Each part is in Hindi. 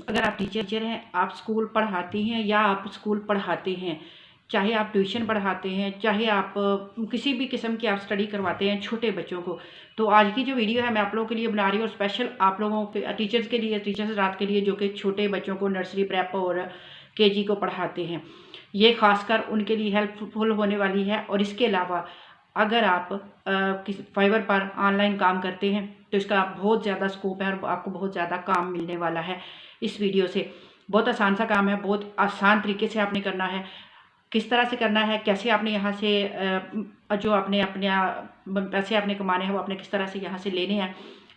अगर आप टीचर हैं, आप स्कूल पढ़ाती हैं या आप स्कूल पढ़ाते हैं, चाहे आप ट्यूशन पढ़ाते हैं, चाहे आप किसी भी किस्म की आप स्टडी करवाते हैं छोटे बच्चों को, तो आज की जो वीडियो है मैं आप लोगों के लिए बना रही हूँ, और स्पेशल आप लोगों के टीचर्स के लिए, टीचर्स रात के लिए जो कि छोटे बच्चों को नर्सरी, प्रेप और केजी को पढ़ाते हैं। ये खासकर उनके लिए हेल्पफुल होने वाली है। और इसके अलावा अगर आप किसी फाइवर पर ऑनलाइन काम करते हैं तो इसका बहुत ज़्यादा स्कोप है और आपको बहुत ज़्यादा काम मिलने वाला है इस वीडियो से। बहुत आसान सा काम है, बहुत आसान तरीके से आपने करना है। किस तरह से करना है, कैसे आपने यहाँ से जो आपने अपने पैसे आपने कमाने हैं वो आपने किस तरह से यहाँ से लेने हैं,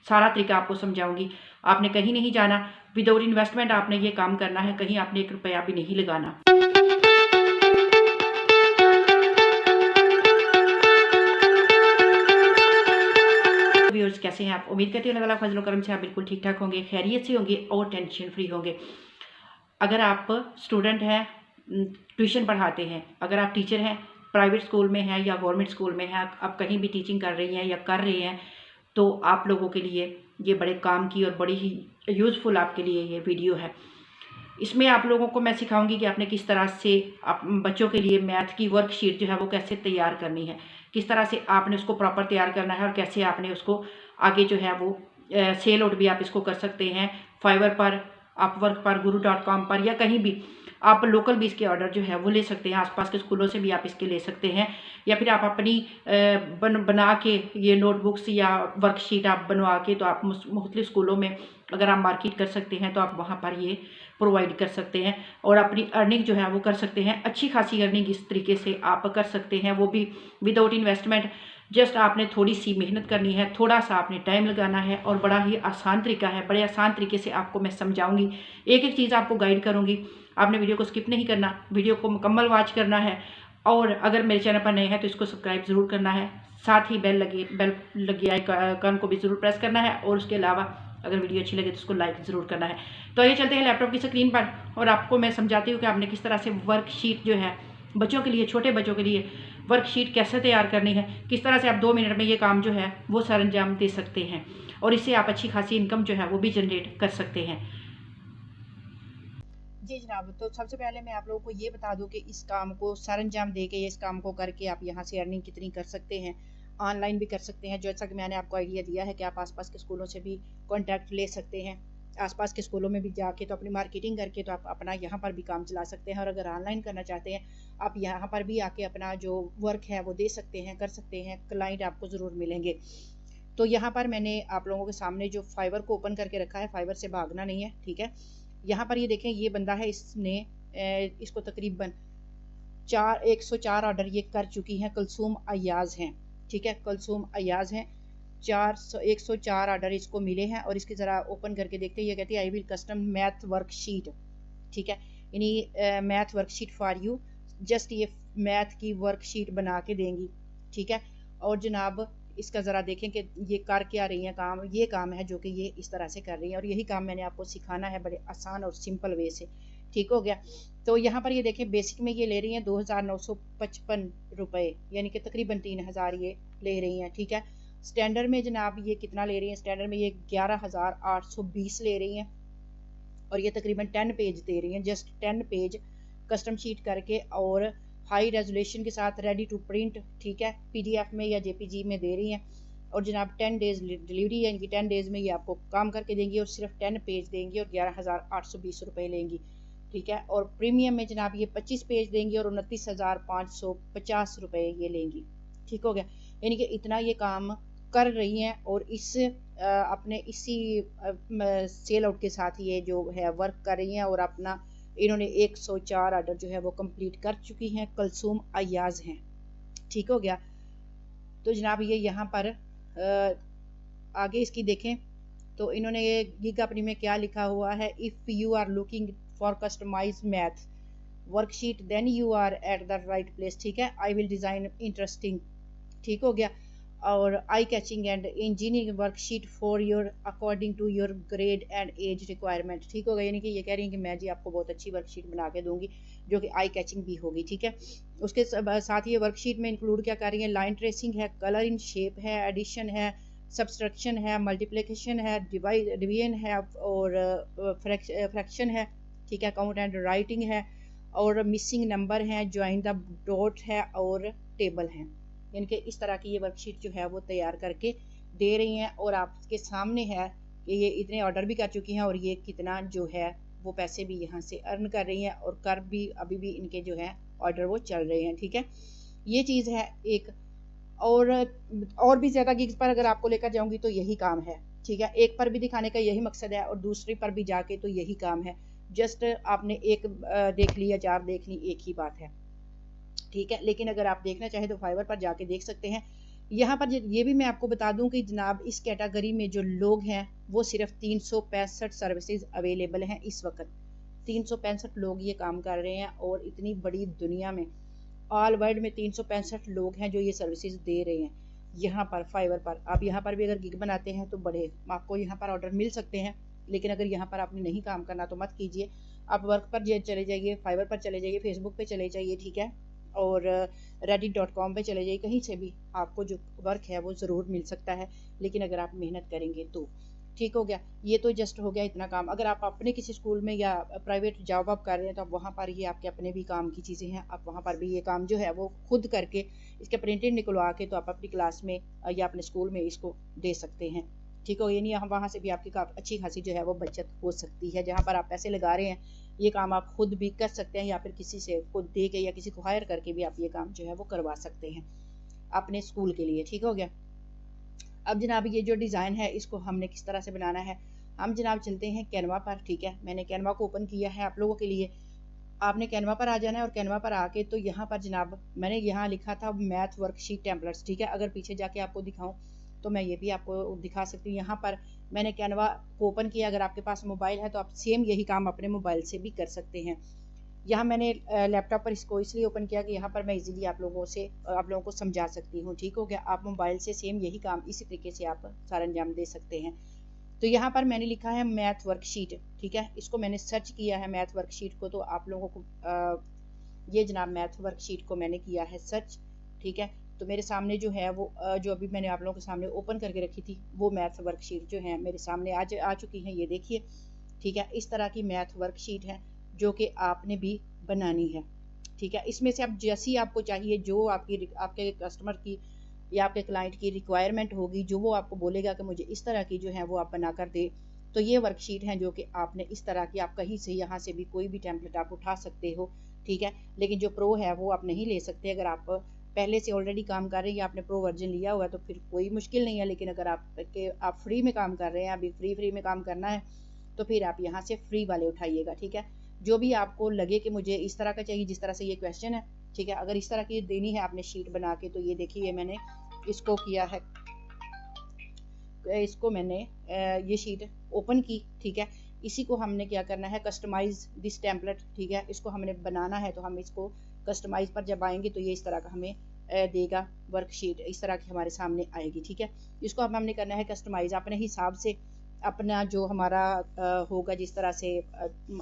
सारा तरीका आपको समझाऊंगी। आपने कहीं नहीं जाना, विदाउट इन्वेस्टमेंट आपने ये काम करना है, कहीं आपने 1 रुपया भी नहीं लगाना। व्यूअर्स, कैसे हैं आप? उम्मीद करती हूँ अल्लाह ताला फजल करम से आप बिल्कुल ठीक ठाक होंगे, खैरियत से होंगे और टेंशन फ्री होंगे। अगर आप स्टूडेंट हैं, ट्यूशन पढ़ाते हैं, अगर आप टीचर हैं, प्राइवेट स्कूल में हैं या गवर्नमेंट स्कूल में हैं, आप कहीं भी टीचिंग कर रही हैं या कर रहे हैं, तो आप लोगों के लिए ये बड़े काम की और बड़ी ही यूज़फुल आपके लिए ये वीडियो है। इसमें आप लोगों को मैं सिखाऊंगी कि आपने किस तरह से आप बच्चों के लिए मैथ की वर्कशीट जो है वो कैसे तैयार करनी है, किस तरह से आपने उसको प्रॉपर तैयार करना है और कैसे आपने उसको आगे जो है वो सेल आउट भी आप इसको कर सकते हैं फाइवर पर, अपवर्क पर, guru.com पर, या कहीं भी आप लोकल भी इसके ऑर्डर जो है वो ले सकते हैं। आसपास के स्कूलों से भी आप इसके ले सकते हैं, या फिर आप अपनी बना के ये नोटबुक्स या वर्कशीट आप बनवा के तो आप मुख्तलिफ स्कूलों में अगर आप मार्केट कर सकते हैं तो आप वहाँ पर ये प्रोवाइड कर सकते हैं और अपनी अर्निंग जो है वो कर सकते हैं। अच्छी खासी अर्निंग इस तरीके से आप कर सकते हैं, वो भी विदाउट इन्वेस्टमेंट। जस्ट आपने थोड़ी सी मेहनत करनी है, थोड़ा सा आपने टाइम लगाना है और बड़ा ही आसान तरीका है। बड़े आसान तरीके से आपको मैं समझाऊंगी, एक एक चीज़ आपको गाइड करूंगी। आपने वीडियो को स्किप नहीं करना, वीडियो को मुकम्मल वॉच करना है। और अगर मेरे चैनल पर नए हैं तो इसको सब्सक्राइब ज़रूर करना है, साथ ही बेल लगी आइकन को भी ज़रूर प्रेस करना है, और उसके अलावा अगर वीडियो अच्छी लगे तो उसको लाइक ज़रूर करना है। तो आइए चलते हैं लैपटॉप की स्क्रीन पर और आपको मैं समझाती हूँ कि आपने किस तरह से वर्कशीट जो है बच्चों के लिए, छोटे बच्चों के लिए वर्कशीट कैसे तैयार करनी है, किस तरह से आप 2 मिनट में ये काम जो है वो सरअंजाम दे सकते हैं और इससे आप अच्छी खासी इनकम जो है वो भी जनरेट कर सकते हैं। जी जनाब, तो सबसे पहले मैं आप लोगों को ये बता दूं कि इस काम को सरअंजाम दे के, इस काम को करके आप यहाँ से अर्निंग कितनी कर सकते हैं। ऑनलाइन भी कर सकते हैं, जैसा कि मैंने आपको आइडिया दिया है कि आप आसपास के स्कूलों से भी कॉन्टैक्ट ले सकते हैं। आसपास के स्कूलों में भी जाके तो अपनी मार्केटिंग करके तो आप अपना यहाँ पर भी काम चला सकते हैं। और अगर ऑनलाइन करना चाहते हैं, आप यहाँ पर भी आके अपना जो वर्क है वो दे सकते हैं, कर सकते हैं। क्लाइंट आपको ज़रूर मिलेंगे। तो यहाँ पर मैंने आप लोगों के सामने जो फाइवर को ओपन करके रखा है, फाइवर से भागना नहीं है, ठीक है। यहाँ पर ये देखें, ये बंदा है, इसने इसको तकरीबन 104 ऑर्डर ये कर चुकी हैं। कुलसूम अयाज हैं, ठीक है, कुलसूम अयाज हैं। 104 ऑर्डर इसको मिले हैं। और इसकी ज़रा ओपन करके देखते हैं। ये कहती है I will custom math worksheet, ठीक है, यानी math worksheet for you. Just ये मैथ की वर्कशीट बना के देंगी, ठीक है। और जनाब इसका ज़रा देखें कि ये कर क्या रही हैं काम। ये काम है जो कि ये इस तरह से कर रही हैं और यही काम मैंने आपको सिखाना है बड़े आसान और सिंपल वे से, ठीक हो गया। तो यहाँ पर ये देखें, बेसिक में ये ले रही हैं 2955 रुपये, यानी कि तकरीबन 3000 ये ले रही हैं, ठीक है। स्टैंडर्ड में जनाब ये कितना ले रही हैं? स्टैंडर्ड में ये 11820 ले रही हैं और ये तकरीबन 10 पेज दे रही हैं, जस्ट 10 पेज कस्टम शीट करके और हाई रेजोल्यूशन के साथ रेडी टू प्रिंट, ठीक है, पीडीएफ में या जेपीजी में दे रही हैं। और जनाब 10 डेज डिलीवरी है इनकी, 10 डेज में ये आपको काम करके देंगी और सिर्फ 10 पेज देंगी और 11820 रुपये लेंगी, ठीक है। और प्रीमियम में जनाब ये 25 पेज देंगी और 29,550 रुपये ये लेंगी, ठीक हो गया। यानी कि इतना ये काम कर रही हैं और इस अपने इसी सेल आउट के साथ ये जो है वर्क कर रही हैं और अपना इन्होंने 104 ऑर्डर जो है वो कंप्लीट कर चुकी हैं। कुलसूम अयाज हैं, ठीक हो गया। तो जनाब ये यहाँ पर आगे इसकी देखें तो इन्होंने ये गिग अपनी में क्या लिखा हुआ है, if you are looking for customize math worksheet then you are at the right place, ठीक है। आई विल डिज़ाइन इंटरेस्टिंग, ठीक हो गया। और eye catching and engineering worksheet for your according to your grade and age requirement, ठीक होगा। यानी कि ये कह रही हैं कि मैं जी आपको बहुत अच्छी वर्कशीट बना के दूंगी जो कि आई कैचिंग भी होगी, ठीक है। उसके साथ ये वर्कशीट में इंक्लूड क्या कर रही है, लाइन ट्रेसिंग है, कलर इन शेप है, एडिशन है, सब्सट्रैक्शन है, मल्टीप्लिकेशन है, डिवीजन है और फ्रैक्शन है, ठीक है, काउंट एंड राइटिंग है और मिसिंग नंबर हैं, ज्वाइन द डॉट है और टेबल हैं। इनके इस तरह की ये वर्कशीट जो है वो तैयार करके दे रही हैं और आपके सामने है कि ये इतने ऑर्डर भी कर चुकी हैं और ये कितना जो है वो पैसे भी यहाँ से अर्न कर रही हैं और कर भी अभी भी इनके जो है ऑर्डर वो चल रहे हैं, ठीक है। ये चीज़ है एक। और भी ज़्यादा गिग्स पर अगर आपको लेकर जाऊंगी तो यही काम है, ठीक है। एक पर भी दिखाने का यही मकसद है और दूसरी पर भी जाके तो यही काम है। जस्ट आपने एक देख ली या 4 देख ली, एक ही बात है, ठीक है। लेकिन अगर आप देखना चाहें तो फाइवर पर जाके देख सकते हैं। यहाँ पर ये भी मैं आपको बता दूं कि जनाब इस कैटेगरी में जो लोग हैं वो सिर्फ 365 सर्विसेज अवेलेबल हैं इस वक्त। 365 लोग ये काम कर रहे हैं और इतनी बड़ी दुनिया में ऑल वर्ल्ड में 365 लोग हैं जो ये सर्विसेज दे रहे हैं। यहाँ पर फाइवर पर आप यहाँ पर भी अगर गिग बनाते हैं तो बड़े आपको यहाँ पर ऑर्डर मिल सकते हैं। लेकिन अगर यहाँ पर आपने नहीं काम करना तो मत कीजिए, आप वर्क पर चले जाइए, फाइवर पर चले जाइए, फेसबुक पे चले जाइए, ठीक है, और reddit.com पे चले जाइए, कहीं से भी आपको जो वर्क है वो ज़रूर मिल सकता है, लेकिन अगर आप मेहनत करेंगे तो। ठीक हो गया, ये तो जस्ट हो गया इतना काम। अगर आप अपने किसी स्कूल में या प्राइवेट जॉब आप कर रहे हैं तो आप वहाँ पर ये आपके अपने भी काम की चीज़ें हैं, आप वहाँ पर भी ये काम जो है वो खुद करके इसके प्रिंटेड निकलवा के तो आप अपनी क्लास में या अपने स्कूल में इसको दे सकते हैं, ठीक हो। यानी वहाँ से भी आपकी अच्छी खासी जो है वो बचत हो सकती है। जहाँ पर आप पैसे लगा रहे हैं ये काम आप खुद भी कर सकते हैं या फिर किसी से खुद दे के या किसी को हायर करके भी आप ये काम जो है वो करवा सकते हैं अपने स्कूल के लिए, ठीक हो गया। अब जनाब ये जो डिज़ाइन है इसको हमने किस तरह से बनाना है, हम जनाब चलते हैं कैनवा पर, ठीक है। मैंने कैनवा को ओपन किया है आप लोगों के लिए। आपने कैनवा पर आ जाना है और कैनवा पर आके तो यहाँ पर जनाब मैंने यहाँ लिखा था मैथ वर्कशीट टेम्पलेट्स, ठीक है। अगर पीछे जाके आपको दिखाऊं तो मैं ये भी आपको दिखा सकती हूँ। यहाँ पर मैंने कैनवा को ओपन किया। अगर आपके पास मोबाइल है तो आप सेम यही काम अपने मोबाइल से भी कर सकते हैं। यहाँ मैंने लैपटॉप पर इसको इसलिए ओपन किया कि यहाँ पर मैं इजीली आप लोगों को समझा सकती हूँ, ठीक हो गया। आप मोबाइल से सेम यही काम इसी तरीके से आप सारा अंजाम दे सकते हैं। तो यहाँ पर मैंने लिखा है मैथ वर्कशीट, ठीक है। इसको मैंने सर्च किया है मैथ वर्कशीट को, तो आप लोगों को ये जनाब मैथ वर्कशीट को मैंने किया है सर्च, ठीक है। तो मेरे सामने जो है वो जो अभी मैंने आप लोगों के सामने ओपन करके रखी थी वो मैथ वर्कशीट जो है मेरे सामने आज आ चुकी है, ये देखिए, ठीक है। इस तरह की मैथ वर्कशीट है जो कि आपने भी बनानी है, ठीक है। इसमें से आप जैसी आपको चाहिए, जो आपके कस्टमर की या आपके क्लाइंट की रिक्वायरमेंट होगी, जो वो आपको बोलेगा कि मुझे इस तरह की जो है वो आप बना कर दे, तो ये वर्कशीट है जो कि आपने इस तरह की, आप कहीं से यहाँ से भी कोई भी टेम्पलेट आप उठा सकते हो, ठीक है। लेकिन जो प्रो है वो आप नहीं ले सकते। अगर आप पहले से ऑलरेडी काम कर रहे हैं या आपने प्रो वर्जन लिया हुआ है तो फिर कोई मुश्किल नहीं है। लेकिन अगर आप फ्री में काम कर रहे हैं, अभी फ्री में काम करना है, तो फिर आप यहाँ से फ्री वाले उठाइएगा, ठीक है। जो भी आपको लगे कि मुझे इस तरह का चाहिए, जिस तरह से ये क्वेश्चन है, ठीक है, अगर इस तरह की देनी है आपने शीट बना के, तो ये देखिए मैंने इसको किया है, इसको मैंने ये शीट ओपन की, ठीक है। इसी को हमने क्या करना है, कस्टमाइज दिस टेम्पलेट, ठीक है। इसको हमने बनाना है तो हम इसको कस्टमाइज पर जब आएंगे तो ये इस तरह का हमें देगा वर्कशीट, इस तरह की हमारे सामने आएगी, ठीक है। इसको अब हमने करना है कस्टमाइज अपने हिसाब से, अपना जो हमारा होगा, जिस तरह से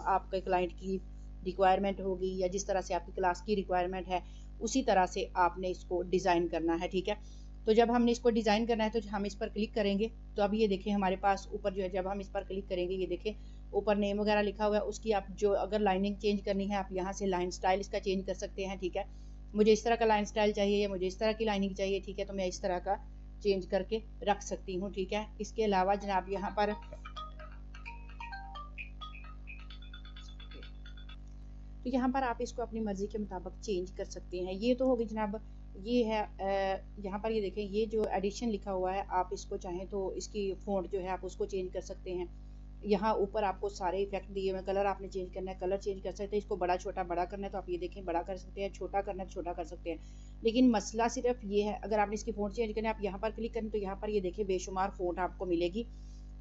आपके क्लाइंट की रिक्वायरमेंट होगी या जिस तरह से आपकी क्लास की रिक्वायरमेंट है उसी तरह से आपने इसको डिज़ाइन करना है, ठीक है। तो जब हमने इसको डिज़ाइन करना है तो हम इस पर क्लिक करेंगे तो अभी ये देखें हमारे पास ऊपर जो है, जब हम इस पर क्लिक करेंगे ये देखें ऊपर नेम वगैरह लिखा हुआ है। उसकी आप जो अगर लाइनिंग चेंज करनी है आप यहाँ से लाइन स्टाइल इसका चेंज कर सकते हैं, ठीक है। मुझे इस तरह का लाइन स्टाइल चाहिए या मुझे इस तरह की लाइनिंग चाहिए, ठीक है, तो मैं इस तरह का चेंज करके रख सकती हूँ, ठीक है। इसके अलावा जनाब यहाँ पर तो यहाँ पर आप इसको अपनी मर्जी के मुताबिक चेंज कर सकते हैं। ये तो होगी जनाब, ये है यहाँ पर ये देखें, ये जो एडिशन लिखा हुआ है आप इसको चाहें तो इसकी फ़ॉन्ट जो है आप उसको चेंज कर सकते हैं। यहाँ ऊपर आपको सारे इफेक्ट दिए हुए, कलर आपने चेंज करना है कलर चेंज कर सकते हैं, इसको बड़ा छोटा बड़ा करना है तो आप ये देखें बड़ा कर सकते हैं, छोटा करना है छोटा कर सकते हैं। लेकिन मसला सिर्फ ये है, अगर आपने इसकी फ़ॉन्ट चेंज करना है आप यहाँ पर क्लिक करें तो यहाँ पर ये देखें बेशुमार फ़ॉन्ट आपको मिलेगी,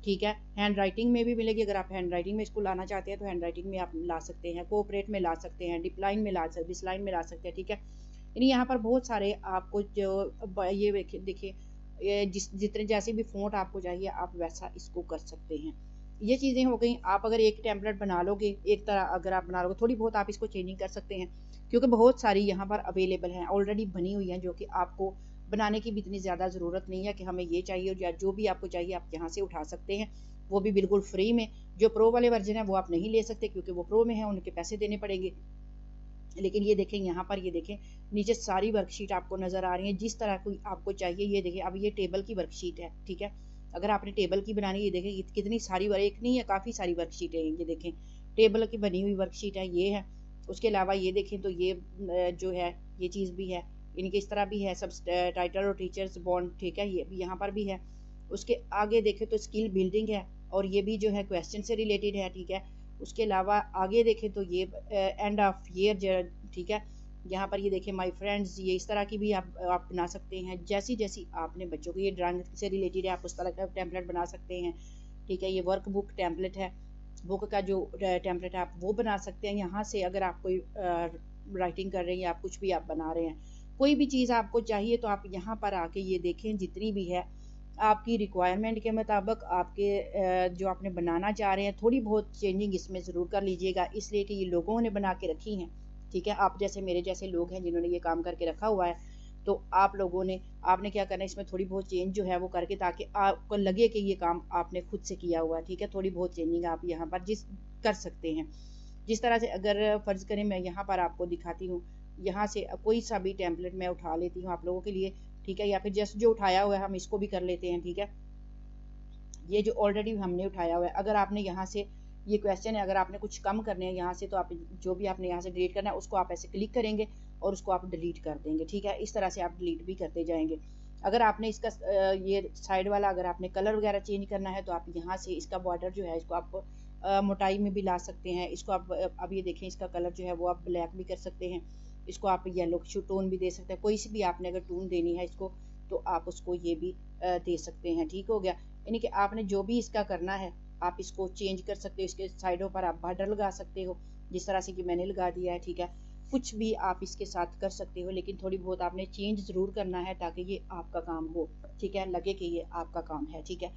ठीक है। हैंड राइटिंग में भी मिलेगी, अगर आप हैंड राइटिंग में इसको लाना चाहते हैं तो हैंड राइटिंग में आप ला सकते हैं, कोऑपरेट में ला सकते हैं, डिप्लाइन में ला सकते, डिसलाइन में ला सकते हैं, ठीक है। यानी यहाँ पर बहुत सारे आपको जो ये देखिए जितने जैसे भी फ़ॉन्ट आपको चाहिए आप वैसा इसको कर सकते हैं। ये चीज़ें हो गई। आप अगर एक टेम्पलेट बना लोगे, एक तरह अगर आप बना लोगे, थोड़ी बहुत आप इसको चेंजिंग कर सकते हैं क्योंकि बहुत सारी यहाँ पर अवेलेबल हैं, ऑलरेडी बनी हुई हैं जो कि आपको बनाने की भी इतनी ज़्यादा ज़रूरत नहीं है कि हमें ये चाहिए, या जो भी आपको चाहिए आप यहाँ से उठा सकते हैं, वो भी बिल्कुल फ्री में। जो प्रो वाले वर्जन है वो आप नहीं ले सकते क्योंकि वो प्रो में है, उनके पैसे देने पड़ेंगे। लेकिन ये देखें यहाँ पर, ये देखें नीचे सारी वर्कशीट आपको नज़र आ रही है जिस तरह की आपको चाहिए। ये देखें, अब ये टेबल की वर्कशीट है, ठीक है। अगर आपने टेबल की बनानी, ये देखें कितनी सारी, एक नहीं है काफ़ी सारी वर्कशीटें हैं। ये देखें टेबल की बनी हुई वर्कशीट है, ये है। उसके अलावा ये देखें तो ये जो है ये चीज़ भी है, इनके इस तरह भी है सब टाइटल और टीचर्स बॉन्ड, ठीक है, ये भी यहाँ पर भी है। उसके आगे देखें तो स्किल बिल्डिंग है, और ये भी जो है क्वेश्चन से रिलेटेड है, ठीक है। उसके अलावा आगे देखें तो ये एंड ऑफ ईयर, ठीक है। यहाँ पर ये देखें माय फ्रेंड्स, ये इस तरह की भी आप बना सकते हैं। जैसी जैसी आपने बच्चों को, ये ड्राइंग से रिलेटेड है, आप उस तरह का टेम्पलेट बना सकते हैं, ठीक है। ये वर्क बुक टेम्पलेट है, बुक का जो टेम्पलेट है आप वो बना सकते हैं यहाँ से। अगर आप कोई राइटिंग कर रहे हैं या आप कुछ भी आप बना रहे हैं, कोई भी चीज़ आपको चाहिए तो आप यहाँ पर आके ये देखें, जितनी भी है आपकी रिक्वायरमेंट के मुताबिक, आपके जो आपने बनाना चाह रहे हैं, थोड़ी बहुत चेंजिंग इसमें ज़रूर कर लीजिएगा, इसलिए कि ये लोगों ने बना के रखी हैं, ठीक है। आप जैसे मेरे जैसे लोग हैं जिन्होंने ये काम करके रखा हुआ है, तो आप लोगों ने, आपने क्या करना है, इसमें थोड़ी बहुत चेंज जो है वो करके, ताकि आपको लगे कि ये काम आपने खुद से किया हुआ है, ठीक है। थोड़ी बहुत चेंजिंग आप यहाँ पर कर सकते हैं। जिस तरह से, अगर फ़र्ज़ करें मैं यहाँ पर आपको दिखाती हूँ, यहाँ से कोई सा भी टेम्पलेट मैं उठा लेती हूँ आप लोगों के लिए, ठीक है। या फिर जस्ट जो उठाया हुआ है हम इसको भी कर लेते हैं, ठीक है। ये जो ऑलरेडी हमने उठाया हुआ है, अगर आपने यहाँ से, ये क्वेश्चन है, अगर आपने कुछ कम करने हैं यहाँ से, तो आप जो भी आपने यहाँ से डिलीट करना है उसको आप ऐसे क्लिक करेंगे और उसको आप डिलीट कर देंगे, ठीक है। इस तरह से आप डिलीट भी करते जाएंगे। अगर आपने इसका ये साइड वाला, अगर आपने कलर वगैरह चेंज करना है तो आप यहाँ से इसका बॉर्डर जो है इसको आप मोटाई में भी ला सकते हैं। इसको आप अब ये देखें, इसका कलर जो है वो आप ब्लैक भी कर सकते हैं, इसको आप येलो टोन भी दे सकते हैं। कोई सी भी आपने अगर टोन देनी है इसको, तो आप उसको ये भी दे सकते हैं, ठीक हो गया। यानी कि आपने जो भी इसका करना है आप इसको चेंज कर सकते हो। इसके साइडों पर आप बॉर्डर लगा सकते हो, जिस तरह से कि मैंने लगा दिया है, ठीक है। कुछ भी आप इसके साथ कर सकते हो, लेकिन थोड़ी बहुत आपने चेंज ज़रूर करना है ताकि ये आपका काम हो, ठीक है, लगे कि ये आपका काम है, ठीक है।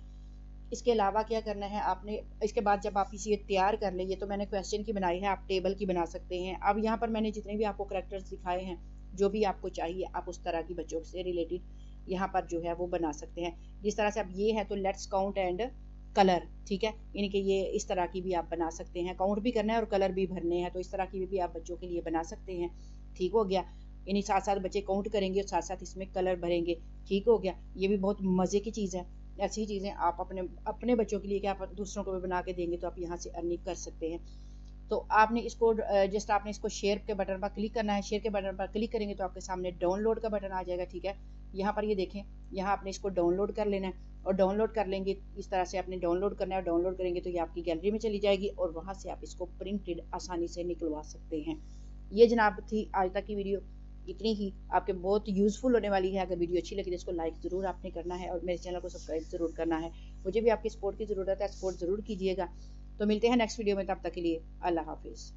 इसके अलावा क्या करना है आपने, इसके बाद जब आप इसे तैयार कर लें, ये तो मैंने क्वेश्चन की बनाई है, आप टेबल की बना सकते हैं। अब यहाँ पर मैंने जितने भी आपको करैक्टर्स दिखाए हैं, जो भी आपको चाहिए आप उस तरह की बच्चों से रिलेटेड यहाँ पर जो है वो बना सकते हैं। जिस तरह से अब ये है तो लेट्स काउंट एंड कलर, ठीक है, यानी कि ये इस तरह की भी आप बना सकते हैं। काउंट भी करना है और कलर भी भरने हैं, तो इस तरह की भी आप बच्चों के लिए बना सकते हैं, ठीक हो गया। यानी साथ साथ बच्चे काउंट करेंगे और साथ साथ इसमें कलर भरेंगे, ठीक हो गया। ये भी बहुत मज़े की चीज़ है। ऐसी चीज़ें आप अपने अपने बच्चों के लिए, क्या आप दूसरों को भी बना के देंगे तो आप यहाँ से अर्निंग कर सकते हैं। तो आपने इसको जस्ट आपने इसको शेयर के बटन पर क्लिक करना है। शेयर के बटन पर क्लिक करेंगे तो आपके सामने डाउनलोड का बटन आ जाएगा, ठीक है। यहाँ पर ये देखें, यहाँ आपने इसको डाउनलोड कर लेना है, और डाउनलोड कर लेंगे इस तरह से आपने डाउनलोड करना है, और डाउनलोड करेंगे तो ये आपकी गैलरी में चली जाएगी और वहाँ से आप इसको प्रिंटेड आसानी से निकलवा सकते हैं। ये जनाब थी आज तक की वीडियो, इतनी ही आपके बहुत यूज़फुल होने वाली है। अगर वीडियो अच्छी लगी तो इसको लाइक ज़रूर आपने करना है और मेरे चैनल को सब्सक्राइब ज़रूर करना है। मुझे भी आपकी सपोर्ट की ज़रूरत है, सपोर्ट ज़रूर कीजिएगा। तो मिलते हैं नेक्स्ट वीडियो में, तब तक के लिए अल्लाह हाफिज़।